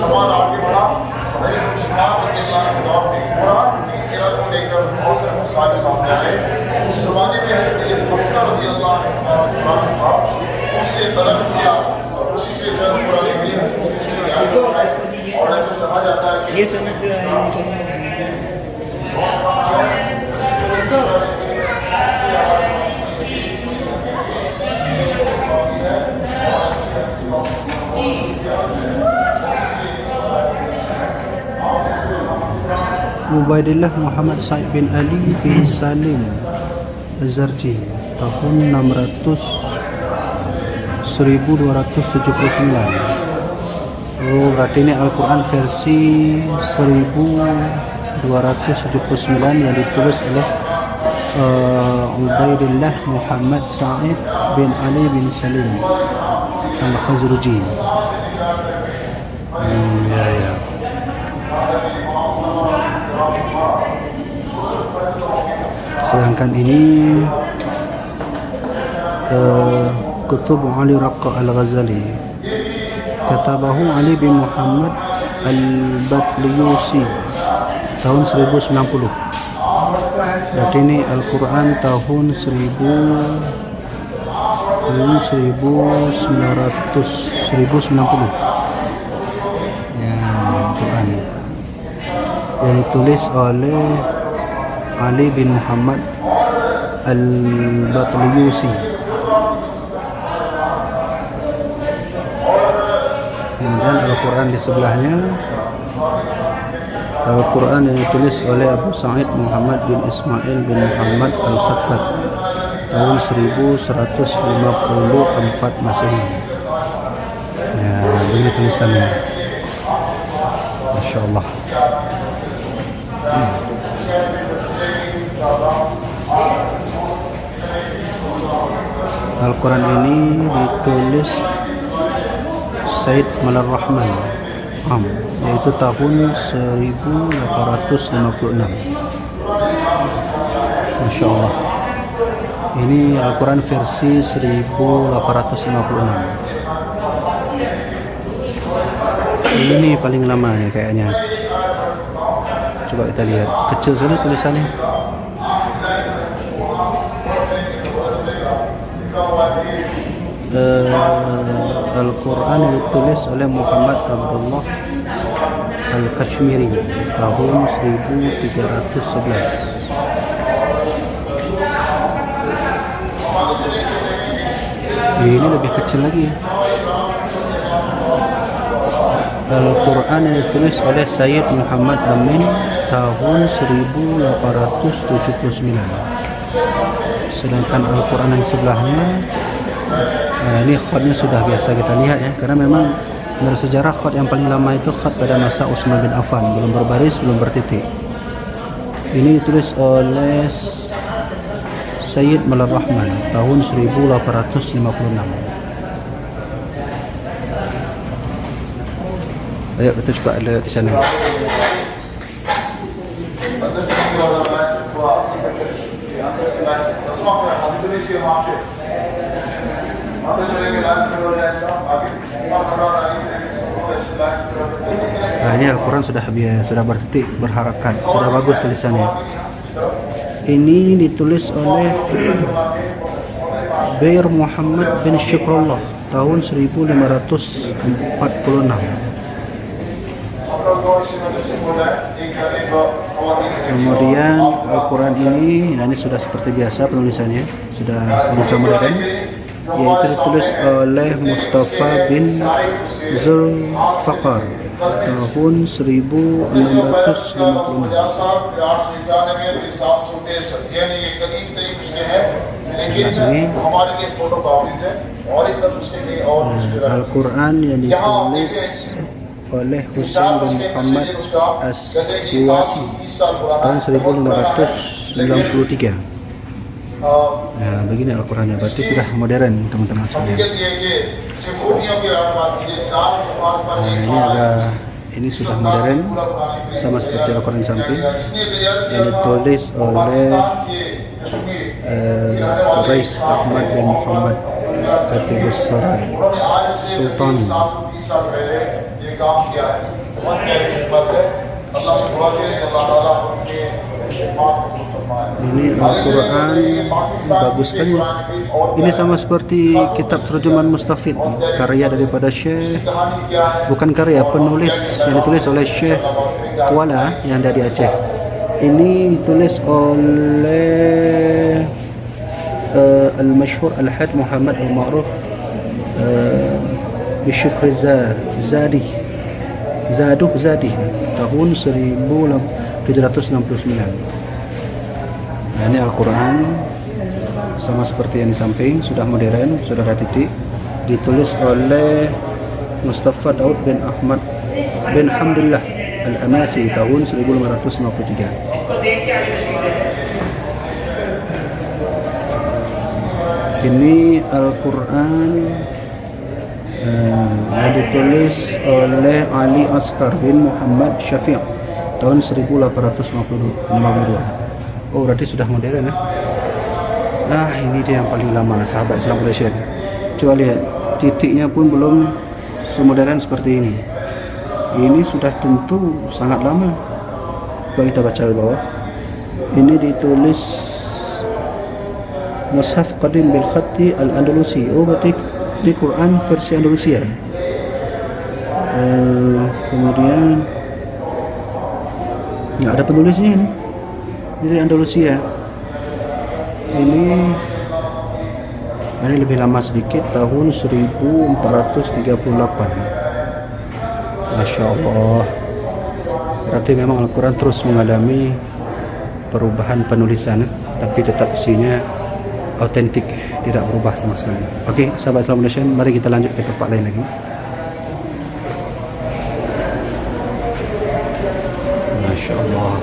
ज़माना आगे बढ़ा, हज़रत उस्मान रज़ियल्लाहु अन्हु के दौर में कुरान की किरात को लेकर बहुत से मसाइल सामने आए। उस ज़माने में हज़रत मुहस्सर रज़ियल्लाहु अन्हु का कुरान था, उससे तलब किया और उसी से जब कुरान की और ऐसा कहा जाता है कि Ubaidillah Muhammad Said bin Ali bin Salim Az-Zarji tahun 600 1279. Oh, berarti ini Al-Quran versi 1279 yang ditulis oleh Ubaidillah Muhammad Sa'id bin Ali bin Salim Al-Khazruji. Ya. Sedangkan ini Kutub Ali Raqqa Al-Ghazali, katabahu Ali bin Muhammad Al-Batliyusi tahun 1090. Berarti ini Al-Quran tahun 1090 ya, Al-Quran yang ditulis oleh Ali bin Muhammad Al-Batliyusi. Kemudian Al-Quran di sebelahnya, Al-Quran yang ditulis oleh Abu Sa'id Muhammad bin Ismail bin Muhammad Al-Khattab tahun 1154 Masehi. Ya, begini tulisannya. Masya Allah. Al-Quran ini ditulis Said Malar Rahman, yaitu tahun 1856. Masya Allah. Ini Al-Quran versi 1856. Ini paling lama ya kayaknya. Coba kita lihat, kecil sekali tulisannya. Al-Quran yang ditulis oleh Muhammad Abdullah Al-Kashmiri tahun 1311. Ini lebih kecil lagi. Al-Quran yang ditulis oleh Sayyid Muhammad Amin tahun 1879. Sedangkan Al-Quran yang sebelahnya, ini khatnya sudah biasa kita lihat ya, karena memang menurut sejarah khat yang paling lama itu khat pada masa Utsman bin Affan, belum berbaris, belum bertitik. Ini ditulis oleh Sayyid Malar Rahman tahun 1856. Ayo kita coba lihat di sana. Nah, ini Al-Quran sudah bertitik, berharakat, sudah bagus tulisannya. Ini ditulis oleh Bair Muhammad bin Syikrullah tahun 1546. Kemudian Al-Quran ini sudah seperti biasa penulisannya, sudah penulisan modern, yaitu ditulis oleh Mustafa bin Zulfaqar tahun 1656. Al-Quran yang ditulis oleh Husain bin Muhammad As-Siwasi tahun 1593. Nah, begini Al-Qurannya, berarti sudah modern teman-teman sekalian. Nah, ini sudah modern, sama seperti Al-Quran di samping, yang ditulis oleh Rais Ahmad bin Muhammad Katibus Sarai Sultan. Ini Al-Quran bagus sekali. Ini sama seperti kitab terjemahan Mustafid, karya daripada Syekh, bukan karya, penulis yang ditulis oleh Syekh Kuala yang dari Aceh. Ini ditulis oleh Al-Mashhur Al-Had Muhammad Al-Ma'ruf Bishukri Zadi tahun 1769. Nah, ini Al-Quran sama seperti yang di samping, sudah modern, sudah ada titik. ditulis oleh Mustafa Daud bin Ahmad bin Hamdullah Al-Amasi tahun 1553. Ini Al-Quran yang ditulis oleh Ali Askar bin Muhammad Syafiq tahun 1852. Oh, berarti sudah modern ya. Ini dia yang paling lama, sahabat Islam Malaysia. Coba lihat, titiknya pun belum semodern seperti ini. Ini sudah tentu sangat lama. Coba kita baca di bawah. Ini ditulis Mushaf Qadim bil Khatti Al-Andalusi. Oh, berarti di Quran versi Andalusia. Kemudian nggak ada penulisnya ini. Ini Andalusia. Ini lebih lama sedikit, tahun 1438. Masya Allah. Berarti memang Al-Quran terus mengalami perubahan penulisan, tapi tetap isinya autentik, tidak berubah sama sekali. Oke, sahabat Islam Malaysia, mari kita lanjut ke tempat lain lagi. Masya Allah.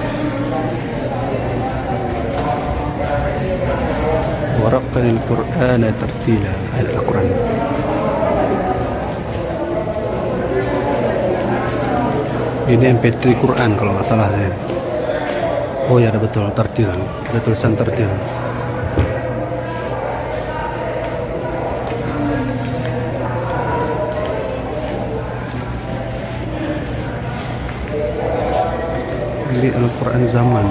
Waraqanil Qur'ana tartila, ayat Al-Quran. Ini MP3 Quran kalau nggak salah ya. Oh ya, ada betul, tartil, ada tulisan tartil. Ini Al-Quran zaman.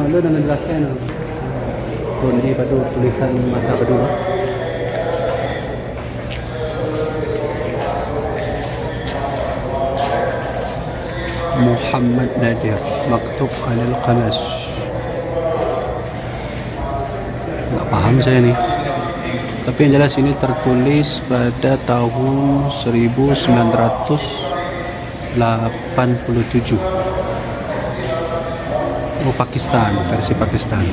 Lu dah menjelaskan di pada tulisan masa kedua. Muhammad Nadir maktub alal qalas. Nggak paham saya nih, tapi yang jelas ini tertulis pada tahun 1987. Oh, Pakistan, versi Pakistan.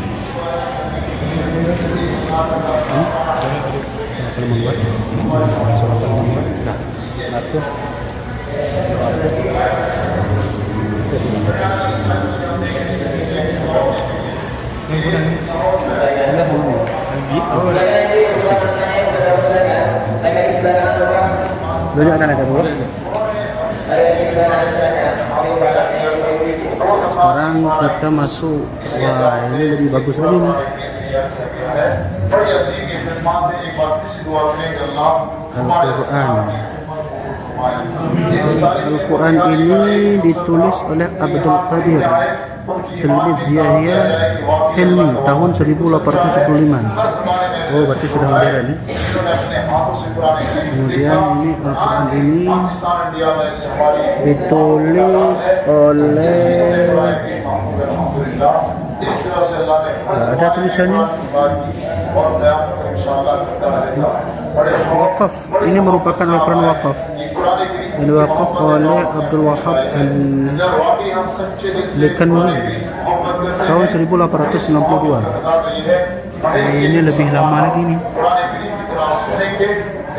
Sekarang kita masuk. Wah, ini lebih bagus lagi nih. Al-Quran ini ditulis oleh Abdul Qadir Tilmiz Yahya Hilmi tahun 1875. Oh, berarti sudah modern nih. Kemudian ini Al-Quran ini ditulis oleh ada tulisannya wakaf. Ini merupakan Al-Quran wakaf. Ini wakaf oleh Abdul Wahab Al-Lekanuri tahun 1862. Ini lebih lama lagi nih.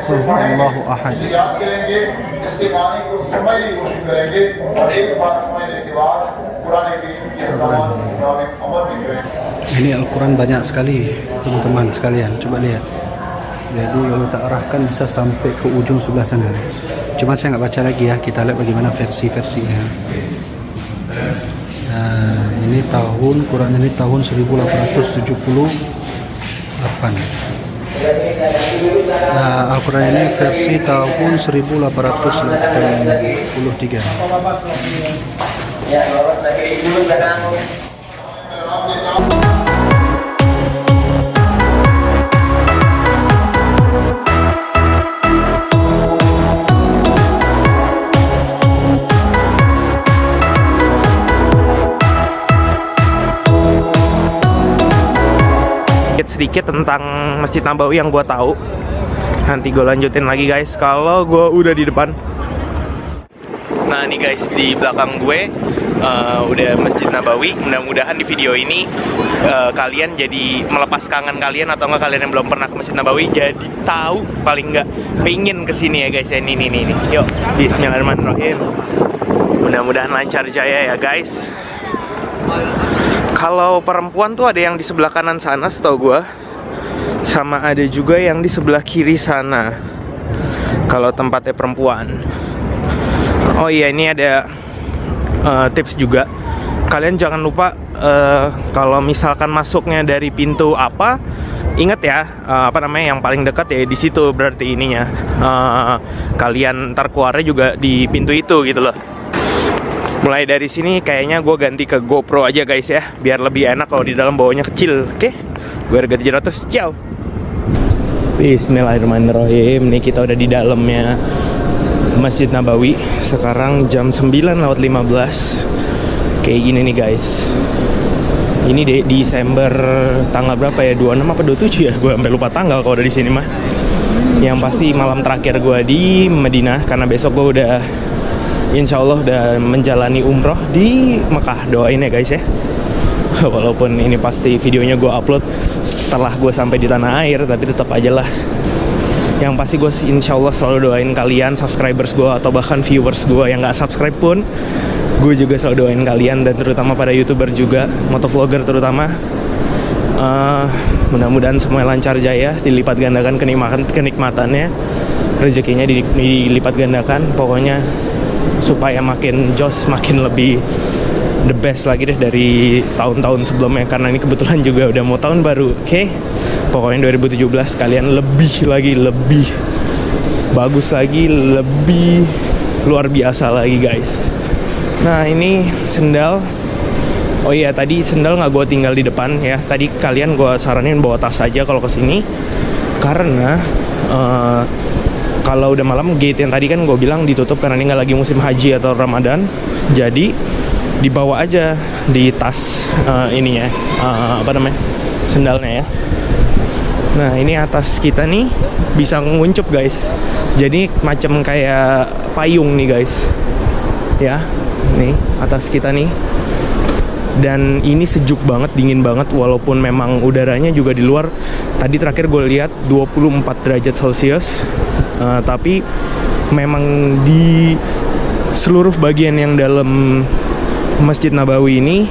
Allahu Ahad. Ini Al-Quran banyak sekali teman-teman sekalian, coba lihat. Jadi kalau tak arahkan bisa sampai ke ujung sebelah sana. Cuma saya nggak baca lagi ya, kita lihat bagaimana versi-versinya. Nah, ini tahun Quran ini tahun 1878. Nah, Al-Quran ini versi tahun 1883. Sedikit tentang Masjid Nabawi yang gue tahu. Nanti gue lanjutin lagi guys kalau gue udah di depan. Nah nih guys, di belakang gue udah Masjid Nabawi. Mudah-mudahan di video ini kalian jadi melepas kangen kalian, atau enggak kalian yang belum pernah ke Masjid Nabawi jadi tahu, paling enggak pengen kesini ya guys ya. Ini. Yuk, bismillahirrahmanirrahim. Mudah-mudahan lancar jaya ya guys. Kalau perempuan tuh ada yang di sebelah kanan sana setahu gue, sama ada juga yang di sebelah kiri sana kalau tempatnya perempuan. Oh iya, ini ada tips juga. Kalian jangan lupa kalau misalkan masuknya dari pintu apa, ingat ya, yang paling dekat ya di situ, berarti ininya kalian ntar keluarnya juga di pintu itu gitu loh. Mulai dari sini kayaknya gue ganti ke GoPro aja guys ya, biar lebih enak kalau di dalam bawahnya kecil. Oke, gue harga 700. Ciao. Bismillahirrahmanirrahim. Nih kita udah di dalamnya Masjid Nabawi. Sekarang jam 9:15. Kayak gini nih guys. Ini Desember tanggal berapa ya? 26 apa 27 ya? Gue sampai lupa tanggal kalau udah di sini mah. Yang pasti malam terakhir gue di Madinah, karena besok gue udah insya Allah udah menjalani umroh di Mekah. Doain ya guys ya. Walaupun ini pasti videonya gue upload setelah gue sampai di tanah air, tapi tetap aja lah. Yang pasti gue insya Allah selalu doain kalian, subscribers gue atau bahkan viewers gue yang gak subscribe pun, gue juga selalu doain kalian, dan terutama pada YouTuber juga, motovlogger terutama. Mudah-mudahan semuanya lancar jaya, dilipat gandakan kenikmatannya, rezekinya dilipat gandakan, pokoknya supaya makin jos, makin lebih the best lagi deh dari tahun-tahun sebelumnya, karena ini kebetulan juga udah mau tahun baru. Oke, pokoknya 2017 kalian lebih bagus lagi, lebih luar biasa lagi guys. Nah ini sendal. Oh iya, tadi sendal nggak gue tinggal di depan ya. Tadi kalian gue saranin bawa tas aja kalau kesini, karena kalau udah malam, gate yang tadi kan gue bilang ditutup karena ini nggak lagi musim haji atau Ramadan. Jadi dibawa aja di tas ininya, sendalnya ya. Nah ini atas kita nih bisa nguncup guys. Jadi macam kayak payung nih guys. Ya, nih atas kita nih. Dan ini sejuk banget, dingin banget, walaupun memang udaranya juga di luar. Tadi terakhir gue lihat 24 derajat Celcius. Tapi memang di seluruh bagian yang dalam Masjid Nabawi ini,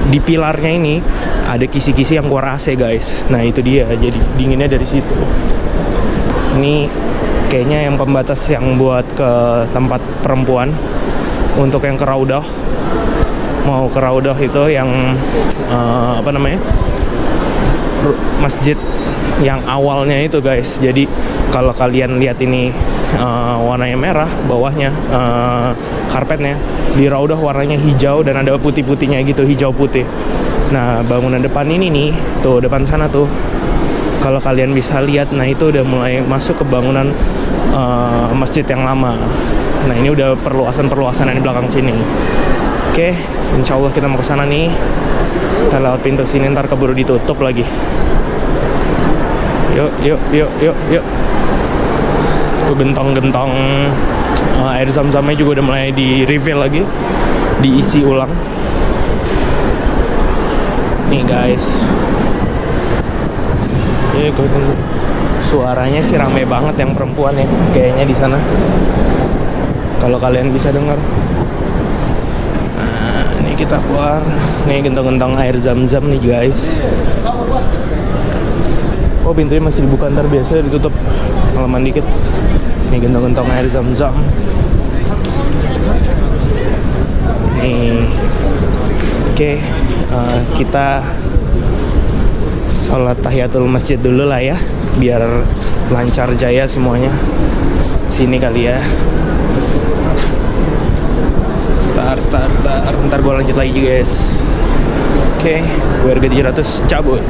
di pilarnya ini ada kisi-kisi yang keluar AC guys. Nah itu dia, jadi dinginnya dari situ. Ini kayaknya yang pembatas yang buat ke tempat perempuan. Untuk yang ke Raudah, mau ke Raudah itu yang masjid yang awalnya itu guys. Jadi kalau kalian lihat ini warnanya merah, bawahnya karpetnya, di Raudah warnanya hijau dan ada putih-putihnya gitu, hijau putih. Nah bangunan depan ini nih, tuh depan sana tuh, kalau kalian bisa lihat, nah itu udah mulai masuk ke bangunan masjid yang lama. Nah ini udah perluasan yang di belakang sini. Oke, insya Allah kita mau ke sana nih. Kita lewat pintu sini, ntar keburu ditutup lagi. Yuk. Tuh gentong-gentong air zam-zamnya juga udah mulai di refill lagi, diisi ulang. Nih guys. Suaranya sih rame banget yang perempuan ya, kayaknya di sana. Kalau kalian bisa dengar. Nah, ini kita keluar. Nih gentong-gentong air zam-zam nih guys. Oh pintunya masih dibuka, ntar biasanya ditutup malaman dikit. Nih gentong-gentong air zam-zam. Nih. Oke, kita sholat tahiyatul masjid dulu lah ya, biar lancar jaya semuanya. Sini kali ya. Ntar gue lanjut lagi guys. Oke, gue harga 700, cabut.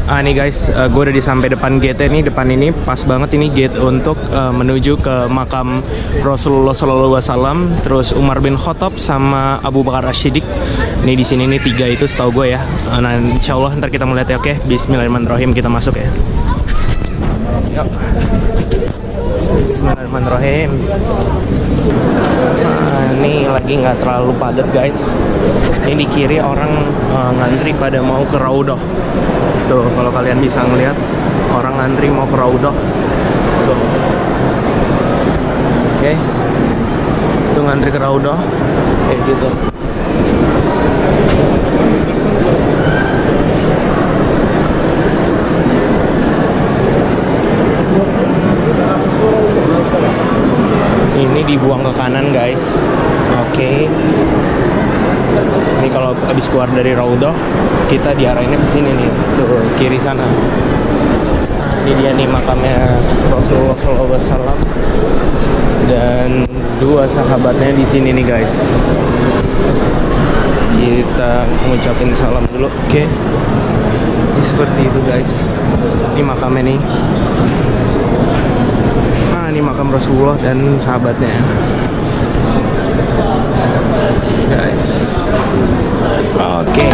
Nih guys, gue udah sampai depan gate nih. Depan ini pas banget, ini gate untuk menuju ke makam Rasulullah SAW, terus Umar bin Khattab sama Abu Bakar As-Siddiq. Nih di sini nih 3 itu setahu gue ya. Nah insya Allah ntar kita melihat ya. Oke, bismillahirrahmanirrahim, kita masuk ya. Yuk. Bismillahirrahmanirrahim. lagi nggak terlalu padat guys. Ini di kiri orang ngantri pada mau ke Raudhah. Tuh kalau kalian bisa ngeliat orang ngantri mau ke Raudhah. Tuh. Oke. Tuh ngantri ke Raudhah kayak gitu. Ini dibuang ke kanan guys. Oke. Ini kalau habis keluar dari Raudhah, kita diarahinnya ke sini nih, tuh kiri sana. Nah, ini dia nih makamnya Rasulullah SAW dan dua sahabatnya di sini nih guys. Kita ngucapin salam dulu. Oke. Ini seperti itu guys. Ini makamnya nih. Nah, ini makam Rasulullah dan sahabatnya. Guys. Oke.